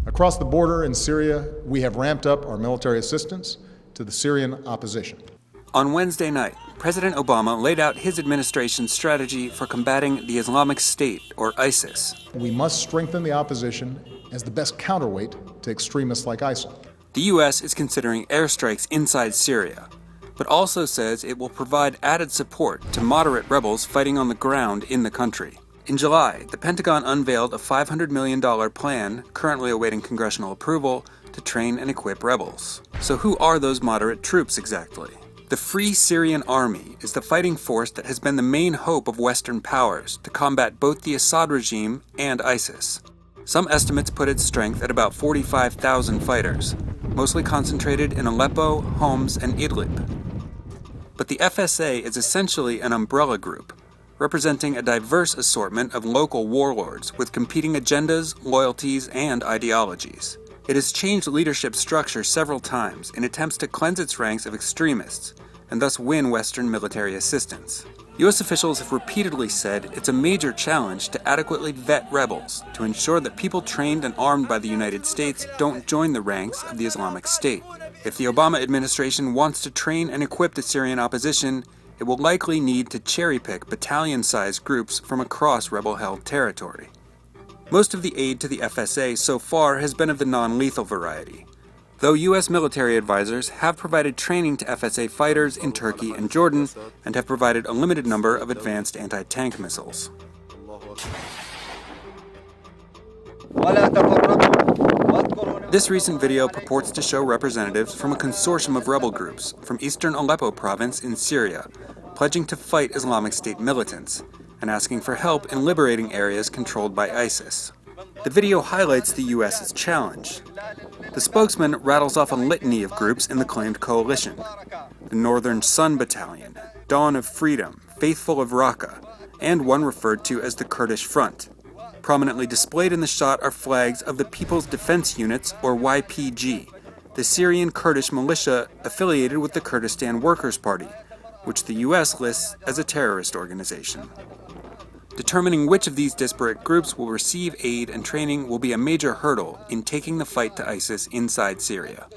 Across the border in Syria, we have ramped up our military assistance to the Syrian opposition. On Wednesday night, President Obama laid out his administration's strategy for combating the Islamic State, or ISIS. We must strengthen the opposition as the best counterweight to extremists like ISIL. The U.S. is considering airstrikes inside Syria, but also says it will provide added support to moderate rebels fighting on the ground in the country. In July, the Pentagon unveiled a $500 million plan, currently awaiting congressional approval, to train and equip rebels. So who are those moderate troops exactly? The Free Syrian Army is the fighting force that has been the main hope of Western powers to combat both the Assad regime and ISIS. Some estimates put its strength at about 45,000 fighters, mostly concentrated in Aleppo, Homs, and Idlib. But the FSA is essentially an umbrella group, representing a diverse assortment of local warlords with competing agendas, loyalties, and ideologies. It has changed leadership structure several times in attempts to cleanse its ranks of extremists and thus win Western military assistance. U.S. officials have repeatedly said it's a major challenge to adequately vet rebels to ensure that people trained and armed by the United States don't join the ranks of the Islamic State. If the Obama administration wants to train and equip the Syrian opposition, it will likely need to cherry-pick battalion-sized groups from across rebel-held territory. Most of the aid to the FSA so far has been of the non-lethal variety, though U.S. military advisors have provided training to FSA fighters in Turkey and Jordan and have provided a limited number of advanced anti-tank missiles. This recent video purports to show representatives from a consortium of rebel groups from eastern Aleppo province in Syria, pledging to fight Islamic State militants and asking for help in liberating areas controlled by ISIS. The video highlights the U.S.'s challenge. The spokesman rattles off a litany of groups in the claimed coalition: the Northern Sun Battalion, Dawn of Freedom, Faithful of Raqqa, and one referred to as the Kurdish Front. Prominently displayed in the shot are flags of the People's Defense Units, or YPG, the Syrian Kurdish militia affiliated with the Kurdistan Workers' Party, which the U.S. lists as a terrorist organization. Determining which of these disparate groups will receive aid and training will be a major hurdle in taking the fight to ISIS inside Syria.